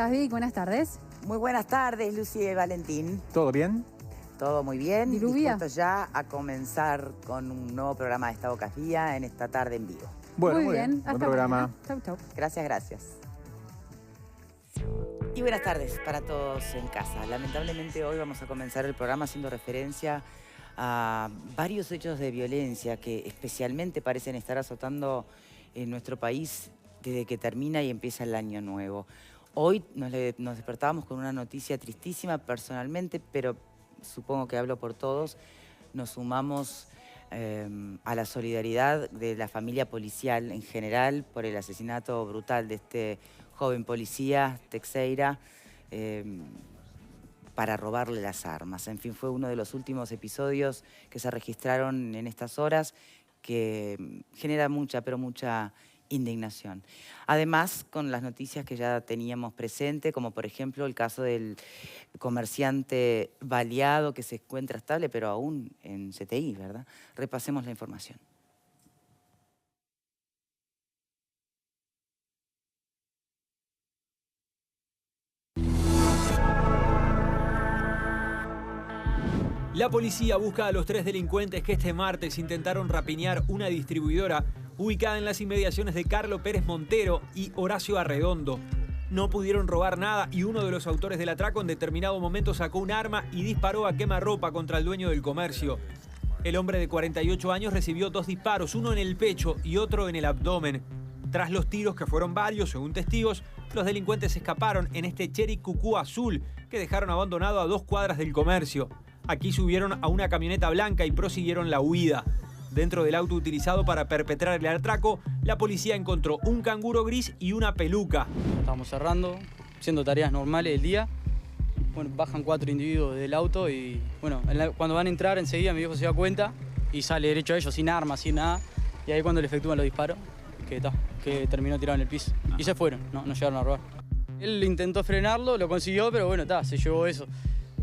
estás, Vic? Buenas tardes. Muy buenas tardes, Lucy y Valentín. ¿Todo bien? Todo muy bien. ¿Diluvia? Dispuestos ya a comenzar con un nuevo programa de Esta Boca en esta tarde en vivo. Bueno, muy bien. Buen Hasta programa. mañana. Chau, chau. Gracias, gracias. Y buenas tardes para todos en casa. Lamentablemente hoy vamos a comenzar el programa haciendo referencia a varios hechos de violencia que especialmente parecen estar azotando en nuestro país desde que termina y empieza el año nuevo. Hoy nos despertábamos con una noticia tristísima personalmente, pero supongo que hablo por todos. Nos sumamos a la solidaridad de la familia policial en general por el asesinato brutal de este joven policía, Teixeira, para robarle las armas. En fin, fue uno de los últimos episodios que se registraron en estas horas que genera mucha, pero mucha indignación. Además, con las noticias que ya teníamos presente, como por ejemplo el caso del comerciante baleado que se encuentra estable, pero aún en CTI, ¿verdad? Repasemos la información. La policía busca a los 3 delincuentes que este martes intentaron rapiñar una distribuidora ubicada en las inmediaciones de Carlo Pérez Montero y Horacio Arredondo. No pudieron robar nada y uno de los autores del atraco en determinado momento sacó un arma y disparó a quemarropa contra el dueño del comercio. El hombre de 48 años recibió 2 disparos, uno en el pecho y otro en el abdomen. Tras los tiros, que fueron varios según testigos, los delincuentes escaparon en este Chery Cucú azul que dejaron abandonado a 2 cuadras del comercio. Aquí subieron a una camioneta blanca y prosiguieron la huida. Dentro del auto utilizado para perpetrar el atraco, la policía encontró un canguro gris y una peluca. Estábamos cerrando, haciendo tareas normales del día. Bueno, bajan 4 individuos del auto y bueno, cuando van a entrar enseguida mi viejo se da cuenta y sale derecho a ellos sin armas, sin nada. Y ahí cuando le efectúan los disparos, que terminó tirado en el piso. Y se fueron, no llegaron a robar. Él intentó frenarlo, lo consiguió, pero bueno, se llevó eso.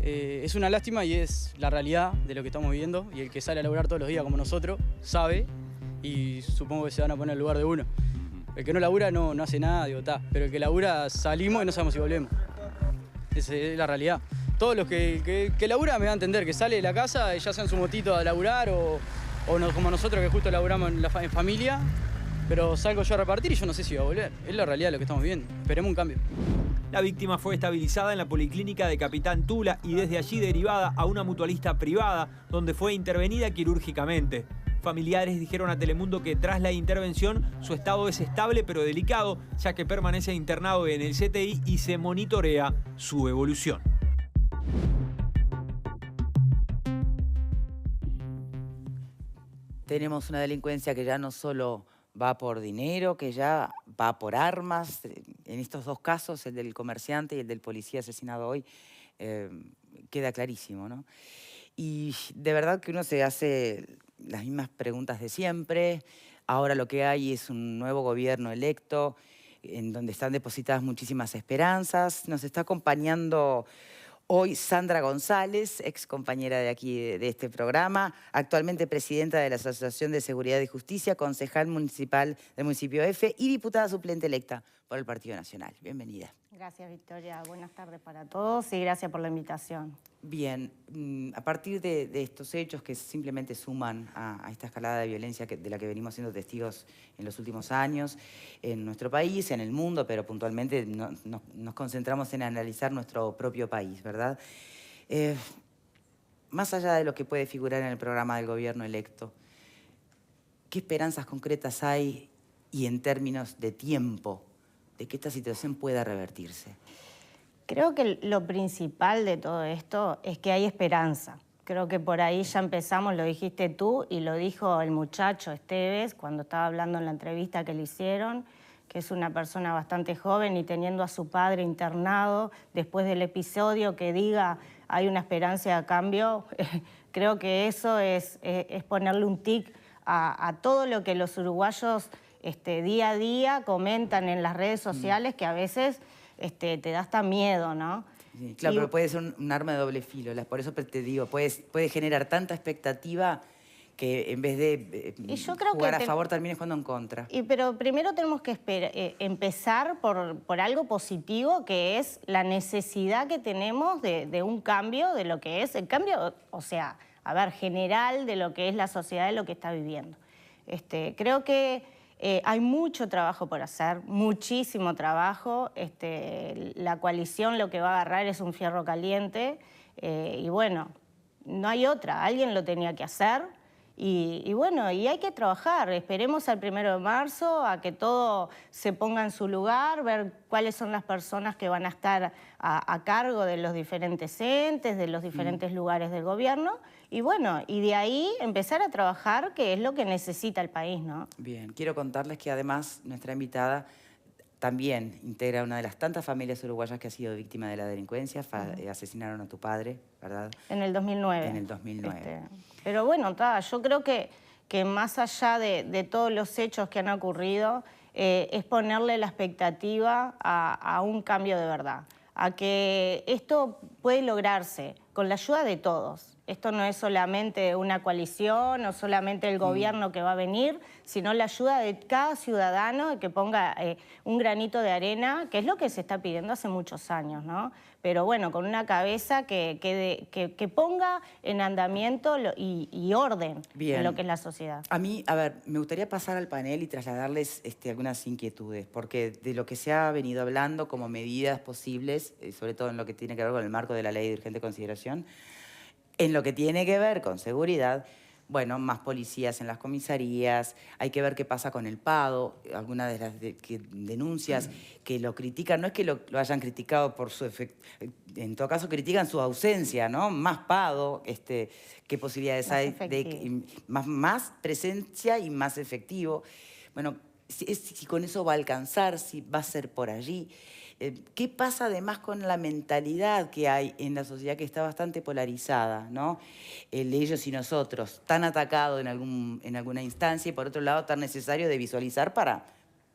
Es una lástima y es la realidad de lo que estamos viviendo y el que sale a laburar todos los días como nosotros sabe y supongo que se van a poner en el lugar de uno. El que no labura no hace nada, pero el que labura salimos y no sabemos si volvemos. Esa es la realidad. Todos los que labura me van a entender, que sale de la casa, ya sea en su motito a laburar o no, como nosotros que justo laburamos en familia, pero salgo yo a repartir y yo no sé si va a volver. Es la realidad de lo que estamos viviendo. Esperemos un cambio. La víctima fue estabilizada en la policlínica de Capitán Tula y desde allí derivada a una mutualista privada, donde fue intervenida quirúrgicamente. Familiares dijeron a Telemundo que tras la intervención su estado es estable pero delicado, ya que permanece internado en el CTI y se monitorea su evolución. Tenemos una delincuencia que ya no solo va por dinero, que ya va por armas. En estos 2 casos, el del comerciante y el del policía asesinado hoy, queda clarísimo, ¿no? Y de verdad que uno se hace las mismas preguntas de siempre. Ahora lo que hay es un nuevo gobierno electo, en donde están depositadas muchísimas esperanzas. Nos está acompañando hoy Sandra González, ex compañera de aquí de este programa, actualmente presidenta de la Asociación de Seguridad y Justicia, concejal municipal del municipio F y diputada suplente electa por el Partido Nacional. Bienvenida. Gracias, Victoria. Buenas tardes para todos y gracias por la invitación. Bien, a partir de estos hechos que simplemente suman a esta escalada de violencia de la que venimos siendo testigos en los últimos años, en nuestro país, en el mundo, pero puntualmente nos concentramos en analizar nuestro propio país, ¿verdad? Más allá de lo que puede figurar en el programa del gobierno electo, ¿qué esperanzas concretas hay y en términos de tiempo de que esta situación pueda revertirse? Creo que lo principal de todo esto es que hay esperanza. Creo que por ahí ya empezamos, lo dijiste tú y lo dijo el muchacho Esteves cuando estaba hablando en la entrevista que le hicieron, que es una persona bastante joven y teniendo a su padre internado después del episodio, que diga hay una esperanza de cambio. Creo que eso es ponerle un tic a todo lo que los uruguayos día a día comentan en las redes sociales, que a veces te da hasta miedo, ¿no? Sí, claro, pero puede ser un arma de doble filo. Por eso te digo, puede generar tanta expectativa que en vez de Y yo creo jugar que a favor termines jugando en contra. Pero primero tenemos que empezar por algo positivo, que es la necesidad que tenemos de un cambio de lo que es el cambio, o sea, a ver, general de lo que es la sociedad, de lo que está viviendo. Creo que hay mucho trabajo por hacer, muchísimo trabajo. La coalición lo que va a agarrar es un fierro caliente y bueno, no hay otra, alguien lo tenía que hacer. Y bueno, y hay que trabajar. Esperemos al 1 de marzo a que todo se ponga en su lugar, ver cuáles son las personas que van a estar a cargo de los diferentes entes, de los diferentes lugares del gobierno. Y bueno, y de ahí empezar a trabajar, que es lo que necesita el país, ¿no? Bien, quiero contarles que además nuestra invitada también integra una de las tantas familias uruguayas que ha sido víctima de la delincuencia. Asesinaron a tu padre, ¿verdad? En el 2009. En el 2009. Pero bueno, yo creo que más allá de todos los hechos que han ocurrido, es ponerle la expectativa a un cambio de verdad, a que esto puede lograrse con la ayuda de todos. Esto no es solamente una coalición o solamente el gobierno que va a venir, sino la ayuda de cada ciudadano que ponga un granito de arena, que es lo que se está pidiendo hace muchos años, ¿no? Pero bueno, con una cabeza que ponga en andamiento y orden en lo que es la sociedad. A mí, a ver, me gustaría pasar al panel y trasladarles algunas inquietudes, porque de lo que se ha venido hablando como medidas posibles, sobre todo en lo que tiene que ver con el marco de la ley de urgente consideración, en lo que tiene que ver con seguridad, bueno, más policías en las comisarías, hay que ver qué pasa con el PADO, algunas de las denuncias que lo critican, no es que lo hayan criticado por su efecto, en todo caso critican su ausencia, ¿no? Más PADO, qué posibilidades hay de más presencia y más efectivo. Bueno, si con eso va a alcanzar, si va a ser por allí. ¿Qué pasa además con la mentalidad que hay en la sociedad que está bastante polarizada, ¿no? El ellos y nosotros, tan atacado en alguna instancia y por otro lado tan necesario de visualizar para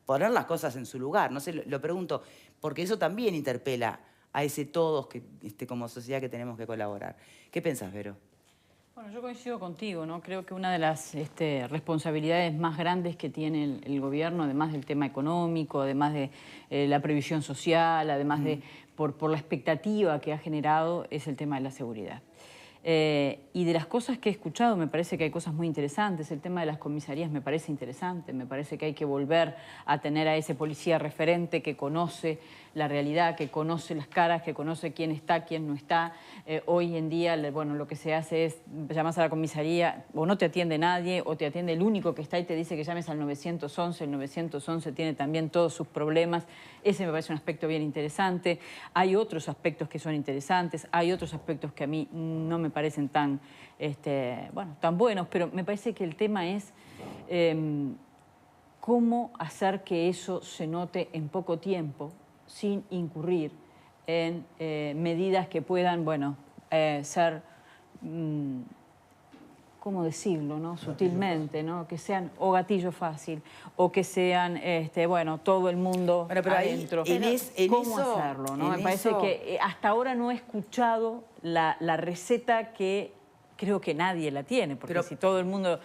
poner las cosas en su lugar. No sé, lo pregunto, porque eso también interpela a ese todos que como sociedad que tenemos que colaborar. ¿Qué pensás, Vero? Bueno, yo coincido contigo, ¿no? Creo que una de las responsabilidades más grandes que tiene el gobierno, además del tema económico, además de la previsión social, además de por la expectativa que ha generado, es el tema de la seguridad. Y de las cosas que he escuchado, me parece que hay cosas muy interesantes. El tema de las comisarías me parece interesante, me parece que hay que volver a tener a ese policía referente que conoce la realidad, que conoce las caras, que conoce quién está, quién no está. Hoy en día, bueno, lo que se hace es llamas a la comisaría, o no te atiende nadie, o te atiende el único que está y te dice que llames al 911. El 911 tiene también todos sus problemas. Ese me parece un aspecto bien interesante. Hay otros aspectos que son interesantes, hay otros aspectos que a mí no me parecen tan buenos, pero me parece que el tema es cómo hacer que eso se note en poco tiempo, sin incurrir en medidas que puedan, ser, ¿cómo decirlo, no? Sutilmente, ¿no? Que sean o gatillo fácil, o que sean, todo el mundo pero adentro. ¿Cómo hacerlo, no? Me parece que hasta ahora no he escuchado la receta que creo que nadie la tiene, porque si todo el mundo,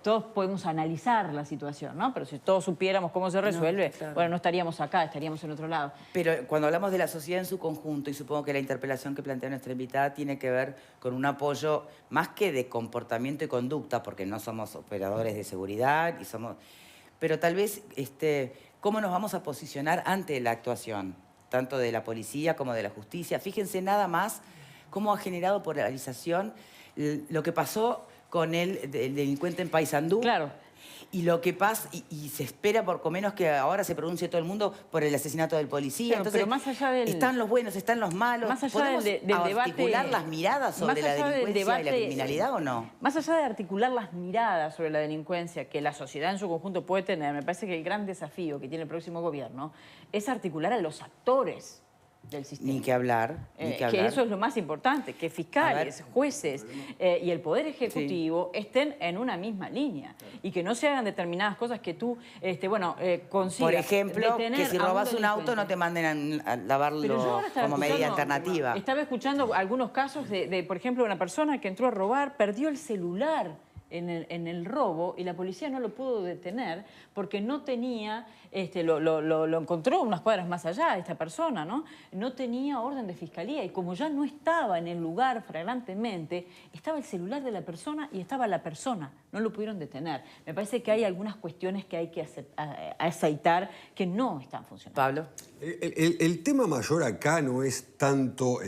todos podemos analizar la situación, ¿no? Pero si todos supiéramos cómo se resuelve, no estaríamos acá, estaríamos en otro lado. Pero cuando hablamos de la sociedad en su conjunto, y supongo que la interpelación que plantea nuestra invitada tiene que ver con un apoyo más que de comportamiento y conducta, porque no somos operadores de seguridad, pero tal vez, ¿cómo nos vamos a posicionar ante la actuación, tanto de la policía como de la justicia? Fíjense nada más cómo ha generado polarización lo que pasó con el delincuente en Paysandú. Claro. Y lo que pasa, y se espera por lo menos que ahora se pronuncie todo el mundo por el asesinato del policía. Entonces, pero más allá del... están los buenos, están los malos. Más allá ¿Podemos del articular debate, las miradas sobre la delincuencia y la criminalidad o no? Más allá de articular las miradas sobre la delincuencia que la sociedad en su conjunto puede tener, me parece que el gran desafío que tiene el próximo gobierno es articular a los actores del sistema. Ni que hablar, ni que hablar. Que eso es lo más importante, que fiscales, jueces y el Poder Ejecutivo estén en una misma línea y que no se hagan determinadas cosas que tú, consigas. Por ejemplo, que si robas un auto no te manden a lavarlo como medida alternativa. Estaba escuchando algunos casos de, por ejemplo, una persona que entró a robar, perdió el celular en el robo y la policía no lo pudo detener porque no tenía, lo encontró unas cuadras más allá esta persona, ¿no? No tenía orden de fiscalía y como ya no estaba en el lugar flagrantemente, estaba el celular de la persona y estaba la persona, no lo pudieron detener. Me parece que hay algunas cuestiones que hay que aceitar que no están funcionando. Pablo. El tema mayor acá no es tanto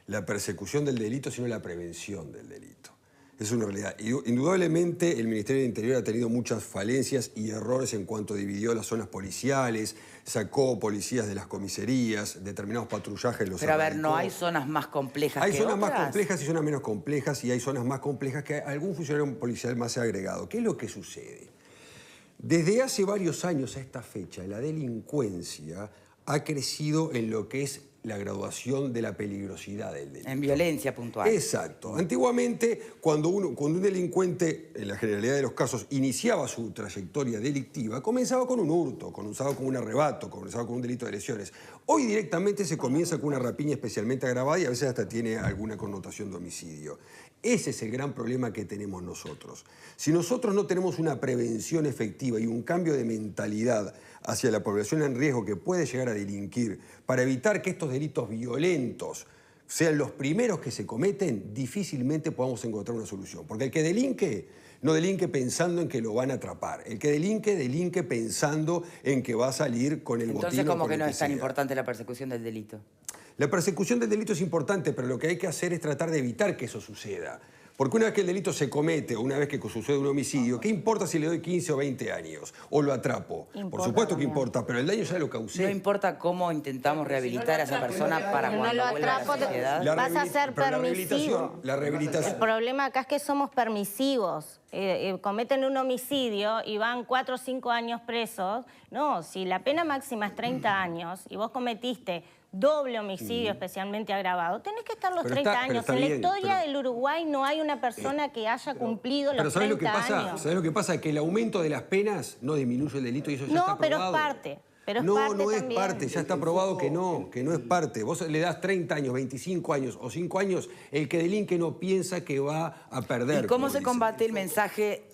la persecución del delito, sino la prevención del delito. Es una realidad. Indudablemente el Ministerio del Interior ha tenido muchas falencias y errores en cuanto dividió las zonas policiales, sacó policías de las comisarías, determinados patrullajes los Pero a ver, erradicó. ¿no hay zonas más complejas Hay que zonas otras? más complejas y zonas menos complejas, y hay zonas más complejas que algún funcionario policial más se ha agregado. ¿Qué es lo que sucede? Desde hace varios años a esta fecha, la delincuencia ha crecido en lo que es la graduación de la peligrosidad del delito. En violencia puntual. Exacto. Antiguamente, cuando un delincuente, en la generalidad de los casos, iniciaba su trayectoria delictiva, comenzaba con un hurto, comenzaba con un arrebato, comenzaba con un delito de lesiones. Hoy directamente se comienza con una rapiña especialmente agravada y a veces hasta tiene alguna connotación de homicidio. Ese es el gran problema que tenemos nosotros. Si nosotros no tenemos una prevención efectiva y un cambio de mentalidad hacia la población en riesgo que puede llegar a delinquir, para evitar que estos delitos violentos sean los primeros que se cometen, difícilmente podamos encontrar una solución. Porque el que delinque, no delinque pensando en que lo van a atrapar. El que delinque, delinque pensando en que va a salir con el botín. Entonces, ¿cómo o con que lo no es tan sea. importante la persecución del delito? La persecución del delito es importante, pero lo que hay que hacer es tratar de evitar que eso suceda. Porque una vez que el delito se comete o una vez que sucede un homicidio, ¿qué importa si le doy 15 o 20 años? ¿O lo atrapo? Por supuesto que importa, pero el daño ya lo causé. No importa cómo intentamos rehabilitar a esa persona para no cuando lo vuelva a la atrapo, sociedad. vas a ser permisivo. La rehabilitación. El problema acá es que somos permisivos. Cometen un homicidio y van 4 o 5 años presos. No, si la pena máxima es 30 años y vos cometiste doble homicidio especialmente agravado, tenés que estar los 30 años. En la historia del Uruguay no hay una persona que haya cumplido los 30 años. ¿Sabés lo que pasa? Que el aumento de las penas no disminuye el delito y eso ya está probado. No, pero es parte. No es parte, ya está probado que no es parte. Vos le das 30 años, 25 años o 5 años, el que delinque no piensa que va a perder. ¿Y cómo se combate el mensaje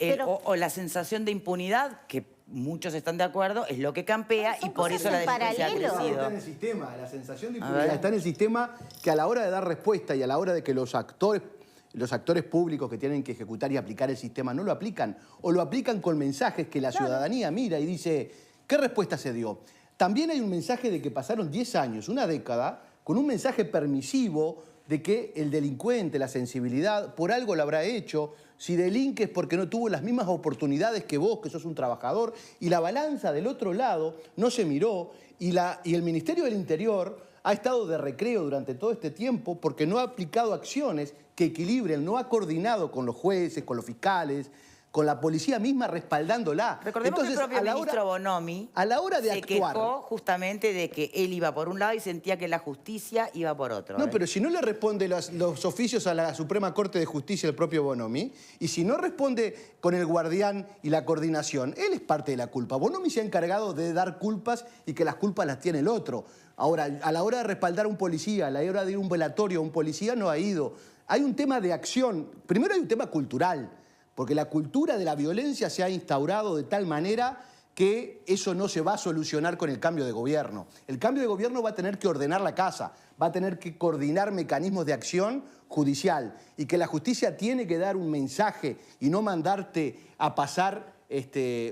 o la sensación de impunidad, que muchos están de acuerdo, es lo que campea y por eso la delincuencia ha crecido? Está en el sistema, la sensación de impunidad está en el sistema, que a la hora de dar respuesta y a la hora de que los actores públicos que tienen que ejecutar y aplicar el sistema no lo aplican, o lo aplican con mensajes que la ciudadanía mira y dice, ¿qué respuesta se dio? También hay un mensaje de que pasaron 10 años, una década, con un mensaje permisivo de que el delincuente, la sensibilidad, por algo lo habrá hecho. Si delinque es porque no tuvo las mismas oportunidades que vos, que sos un trabajador, y la balanza del otro lado no se miró, y el Ministerio del Interior ha estado de recreo durante todo este tiempo porque no ha aplicado acciones que equilibren, no ha coordinado con los jueces, con los fiscales, con la policía misma respaldándola. Recordemos que el propio ministro Bonomi a la hora de se quejó justamente de que él iba por un lado y sentía que la justicia iba por otro. No, pero si no le responde los oficios a la Suprema Corte de Justicia el propio Bonomi, y si no responde con el guardián y la coordinación, él es parte de la culpa. Bonomi se ha encargado de dar culpas y que las culpas las tiene el otro. Ahora, a la hora de respaldar a un policía, a la hora de ir a un velatorio a un policía, no ha ido. Hay un tema de acción. Primero hay un tema cultural, porque la cultura de la violencia se ha instaurado de tal manera que eso no se va a solucionar con el cambio de gobierno. El cambio de gobierno va a tener que ordenar la casa, va a tener que coordinar mecanismos de acción judicial y que la justicia tiene que dar un mensaje y no mandarte a pasar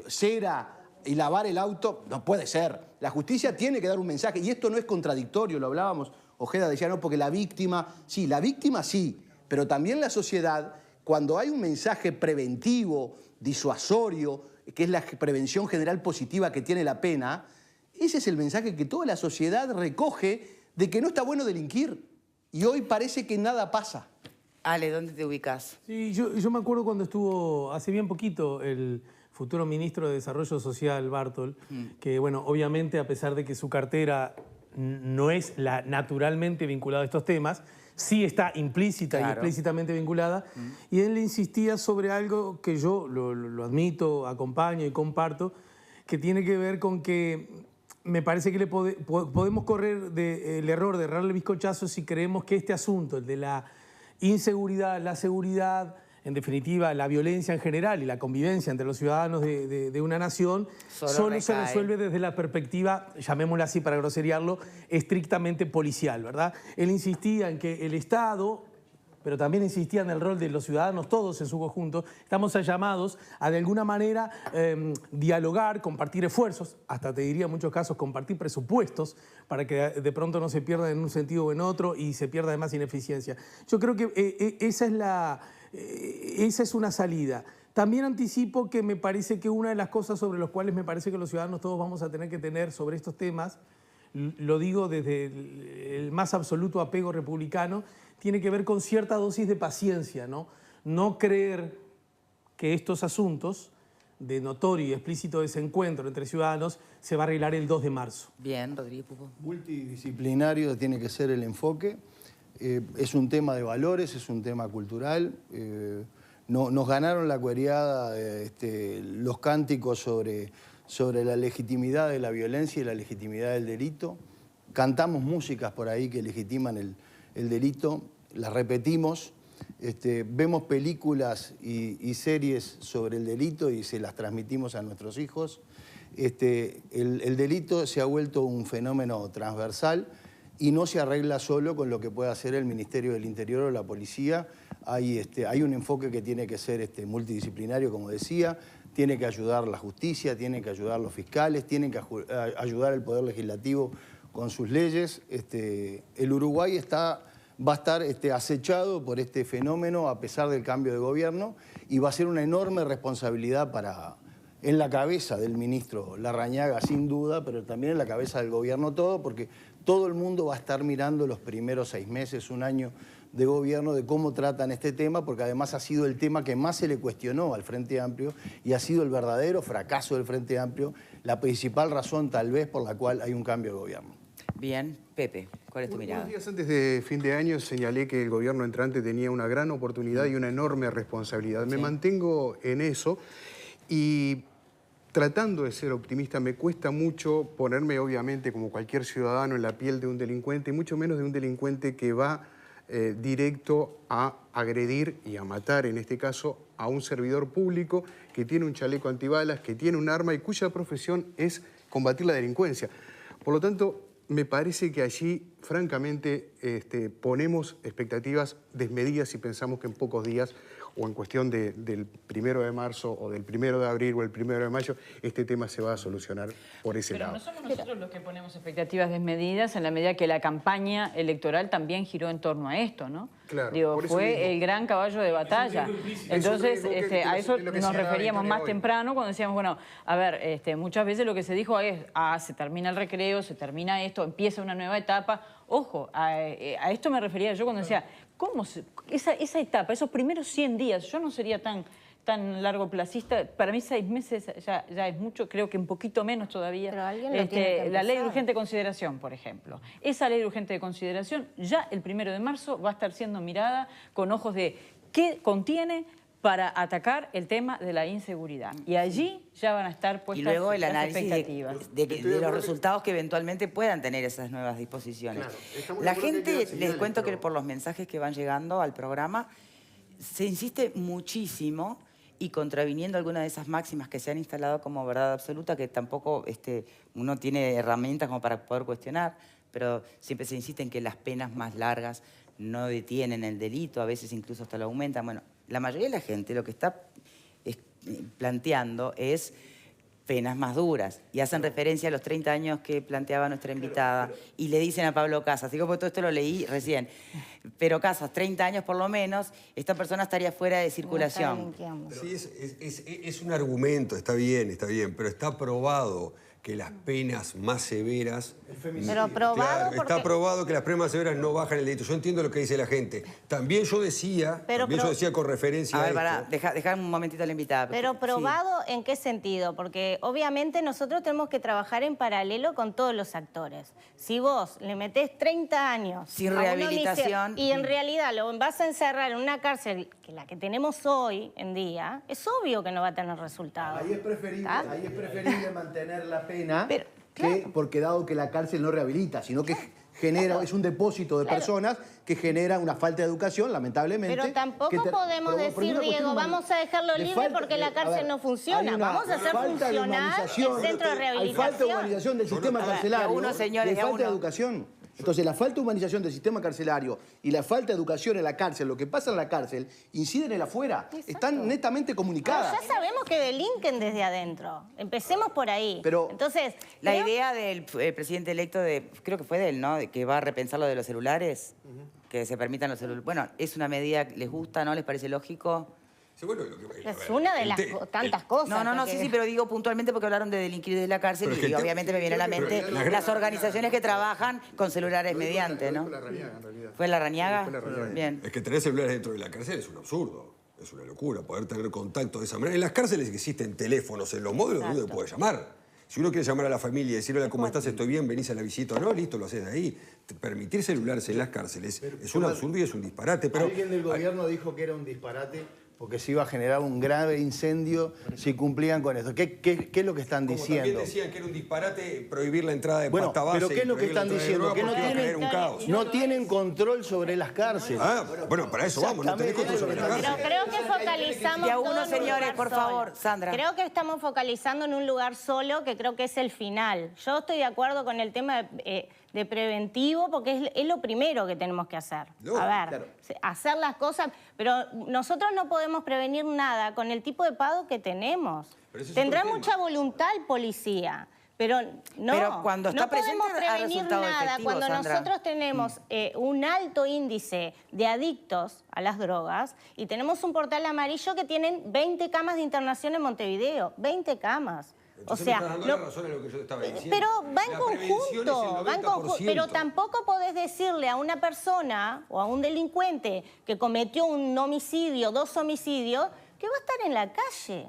cera y lavar el auto. No puede ser. La justicia tiene que dar un mensaje y esto no es contradictorio, lo hablábamos. Ojeda decía, no, porque la víctima sí, pero también la sociedad, cuando hay un mensaje preventivo, disuasorio, que es la prevención general positiva que tiene la pena, ese es el mensaje que toda la sociedad recoge de que no está bueno delinquir. Y hoy parece que nada pasa. Ale, ¿dónde te ubicas? Sí, yo me acuerdo cuando estuvo hace bien poquito el futuro ministro de Desarrollo Social, Bartol, que, bueno, obviamente, a pesar de que su cartera no es la naturalmente vinculada a estos temas, sí está implícita y explícitamente vinculada, y él insistía sobre algo que yo lo admito, acompaño y comparto, que tiene que ver con que me parece que podemos correr el error de errarle bizcochazo si creemos que este asunto, el de la inseguridad, la seguridad, en definitiva, la violencia en general y la convivencia entre los ciudadanos de una nación, solo se resuelve desde la perspectiva, llamémosla así para groseriarlo, estrictamente policial, ¿verdad? Él insistía en que el Estado, pero también insistía en el rol de los ciudadanos, todos en su conjunto, estamos llamados a de alguna manera dialogar, compartir esfuerzos, hasta te diría en muchos casos compartir presupuestos para que de pronto no se pierda en un sentido o en otro y se pierda además ineficiencia. Yo creo que esa es una salida. También anticipo que me parece que una de las cosas sobre las cuales me parece que los ciudadanos todos vamos a tener que tener sobre estos temas, lo digo desde el más absoluto apego republicano, tiene que ver con cierta dosis de paciencia, ¿no? No creer que estos asuntos de notorio y explícito desencuentro entre ciudadanos se va a arreglar el 2 de marzo. Bien, Rodríguez Pupo. Multidisciplinario tiene que ser el enfoque. Es un tema de valores, es un tema cultural. Nos ganaron la cuereada los cánticos sobre la legitimidad de la violencia y la legitimidad del delito. Cantamos músicas por ahí que legitiman el delito, las repetimos, vemos películas y series sobre el delito y se las transmitimos a nuestros hijos. El delito se ha vuelto un fenómeno transversal y no se arregla solo con lo que pueda hacer el Ministerio del Interior o la policía. Hay un enfoque que tiene que ser multidisciplinario, como decía, tiene que ayudar la justicia, tiene que ayudar los fiscales, tiene que ayudar el Poder Legislativo con sus leyes. El Uruguay va a estar acechado por este fenómeno a pesar del cambio de gobierno y va a ser una enorme responsabilidad en la cabeza del ministro Larrañaga, sin duda, pero también en la cabeza del gobierno todo, porque todo el mundo va a estar mirando los primeros 6 meses, un año de gobierno, de cómo tratan este tema, porque además ha sido el tema que más se le cuestionó al Frente Amplio y ha sido el verdadero fracaso del Frente Amplio, la principal razón tal vez por la cual hay un cambio de gobierno. Bien, Pepe, ¿cuál es tu mirada? Unos días antes de fin de año señalé que el gobierno entrante tenía una gran oportunidad y una enorme responsabilidad. Me mantengo en eso y tratando de ser optimista me cuesta mucho ponerme obviamente como cualquier ciudadano en la piel de un delincuente, y mucho menos de un delincuente que va directo a agredir y a matar, en este caso, a un servidor público que tiene un chaleco antibalas, que tiene un arma y cuya profesión es combatir la delincuencia. Por lo tanto, me parece que allí, francamente, ponemos expectativas desmedidas y pensamos que en pocos días o en cuestión del 1 de marzo o del 1 de abril o el 1 de mayo, este tema se va a solucionar por ese lado. Pero no somos nosotros los que ponemos expectativas desmedidas en la medida que la campaña electoral también giró en torno a esto, ¿no? Claro, digo, fue el gran caballo de batalla. Entonces, a eso nos referíamos más temprano cuando decíamos, bueno, a ver, muchas veces lo que se dijo es, se termina el recreo, se termina esto, empieza una nueva etapa. Ojo, a esto me refería yo cuando decía, ¿cómo esa etapa, esos primeros 100 días, yo no sería tan largoplacista, para mí 6 meses ya es mucho, creo que un poquito menos todavía. Pero alguien lo tiene que la ley de empezar. urgente consideración, por ejemplo. Esa ley de urgente consideración ya el 1 de marzo va a estar siendo mirada con ojos de qué contiene para atacar el tema de la inseguridad. Y allí ya van a estar puestas y luego el las análisis expectativas. de los resultados que eventualmente puedan tener esas nuevas disposiciones. Claro, la gente, les cuento que por los mensajes que van llegando al programa, se insiste muchísimo y contraviniendo algunas de esas máximas que se han instalado como verdad absoluta, que tampoco uno tiene herramientas como para poder cuestionar, pero siempre se insiste en que las penas más largas no detienen el delito, a veces incluso hasta lo aumentan. Bueno, la mayoría de la gente lo que está planteando es penas más duras y hacen referencia a los 30 años que planteaba nuestra invitada y le dicen a Pablo Casas, digo porque todo esto lo leí recién, pero Casas, 30 años por lo menos, esta persona estaría fuera de circulación. Sí, es un argumento, está bien, pero está probado que las penas más severas... Pero probado claro, porque... está probado que las penas más severas no bajan el delito. Yo entiendo lo que dice la gente. También yo decía con referencia a esto... ver, dejar un momentito a la invitada. Pero probado, ¿en qué sentido? Porque obviamente nosotros tenemos que trabajar en paralelo con todos los actores. Si vos le metés 30 años... Sin rehabilitación... Y en realidad lo vas a encerrar en una cárcel, que la que tenemos hoy en día, es obvio que no va a tener resultados. Ahí es preferible mantener la pena Pero, claro. porque dado que la cárcel no rehabilita, sino que es un depósito de personas que genera una falta de educación, lamentablemente. Pero tampoco podemos decir, Diego, vamos a dejarlo libre porque la cárcel no funciona. Vamos a hacer funcionar el centro de rehabilitación. Hay falta de humanización del sistema carcelario. Señores, de falta de educación. Entonces, la falta de humanización del sistema carcelario y la falta de educación en la cárcel, lo que pasa en la cárcel, inciden en el afuera. Exacto. Están netamente comunicadas. Pero ya sabemos que delinquen desde adentro. Empecemos por ahí. Pero entonces, la idea del presidente electo, creo que fue de él, ¿no? De que va a repensar lo de los celulares, que se permitan los celulares. Bueno, es una medida, ¿les gusta, no? ¿Les parece lógico? Sí, bueno, es una de las tantas cosas. No, sí, pero digo puntualmente porque hablaron de delinquir desde la cárcel y obviamente me viene a la mente las organizaciones que trabajan con celulares mediante, ¿no? Fue la Larrañaga, en realidad. ¿Fue la Larrañaga? Fue la Larrañaga. Bien. Es que tener celulares dentro de la cárcel es un absurdo. Es una locura poder tener contacto de esa manera. En las cárceles existen teléfonos, en los módulos donde uno puede llamar. Si uno quiere llamar a la familia y decirle, hola, ¿cómo estás? ¿Estoy bien? ¿Venís a la visita o no? Listo, lo haces de ahí. Permitir celulares en las cárceles es un absurdo y es un disparate. Pero alguien del gobierno dijo que era un disparate porque se iba a generar un grave incendio si cumplían con eso. ¿Qué es lo que están diciendo? También decían que era un disparate prohibir la entrada de pasta base. Pero ¿qué es lo que están diciendo? Que no tienen control sobre las cárceles. Bueno, para eso vamos, no tenés control sobre las cárceles. Pero creo que focalizamos. Y algunos señores, por favor, Sandra. Creo que estamos focalizando en un lugar solo, que creo que es el final. Yo estoy de acuerdo con el tema de preventivo, porque es lo primero que tenemos que hacer. A ver, hacer las cosas, pero nosotros no podemos prevenir nada con el tipo de pago que tenemos. Tendrá mucha voluntad el policía, pero no cuando está podemos prevenir nada cuando Sandra. Nosotros tenemos un alto índice de adictos a las drogas y tenemos un portal amarillo que tienen 20 camas de internación en Montevideo, 20 camas. Entonces me estás dando la razón en lo que yo te estaba diciendo. Pero va en conjunto, pero tampoco podés decirle a una persona o a un delincuente que cometió un homicidio, 2 homicidios, que va a estar en la calle.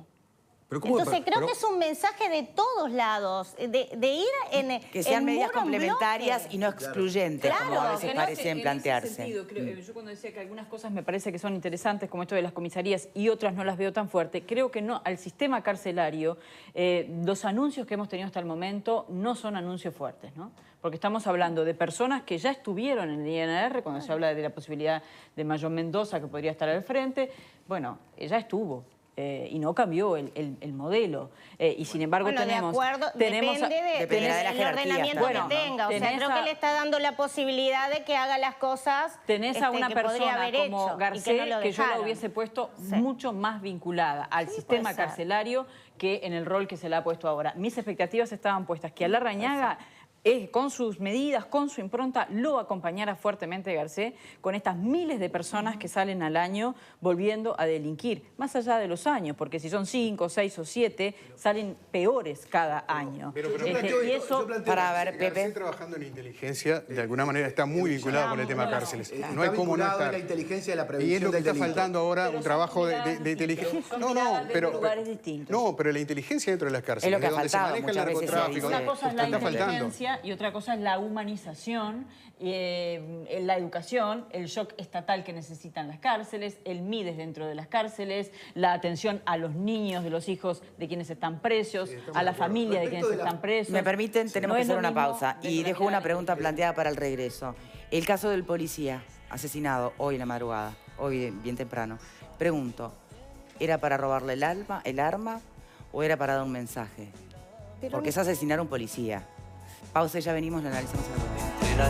Entonces creo que es un mensaje de todos lados, de ir en que sean medidas complementarias bloque. Y no excluyentes, como a veces parecen plantearse. Yo cuando decía que algunas cosas me parece que son interesantes, como esto de las comisarías, y otras no las veo tan fuerte, creo que no, al sistema carcelario, los anuncios que hemos tenido hasta el momento no son anuncios fuertes, ¿no? Porque estamos hablando de personas que ya estuvieron en el INR, cuando se habla de la posibilidad de Mayón Mendoza, que podría estar al frente, bueno, ya estuvo. Y no cambió el modelo. Y sin embargo tenemos... Depende del ordenamiento que tenga. O sea, creo que le está dando la posibilidad de que haga las cosas tenés a una persona como Garcés que yo la hubiese puesto mucho más vinculada al sistema carcelario que en el rol que se le ha puesto ahora. Mis expectativas estaban puestas que a Larrañaga con sus medidas, con su impronta, lo acompañara fuertemente Garcés con estas miles de personas que salen al año volviendo a delinquir, más allá de los años, porque si son 5, 6 o 7, salen peores cada año. Y eso, para ver, Pepe, trabajando en inteligencia, de alguna manera está muy vinculado con el tema cárceles. No hay cómo no estar. La inteligencia de la prevención. Y es lo que está faltando ahora, un trabajo de inteligencia. Pero la inteligencia dentro de las cárceles, es lo que donde se maneja el narcotráfico. Una cosa es la inteligencia y otra cosa es la humanización, la educación, el shock estatal que necesitan las cárceles, el MIDES dentro de las cárceles, la atención a los niños de los hijos de quienes están presos, a la familia de quienes están presos. Me permiten, tenemos que hacer una pausa y dejo una pregunta planteada para el regreso. El caso del policía asesinado hoy en la madrugada, hoy bien temprano. Pregunto, ¿era para robarle el arma o era para dar un mensaje? Porque es asesinar a un policía. Pausa y ya venimos, lo analizamos a la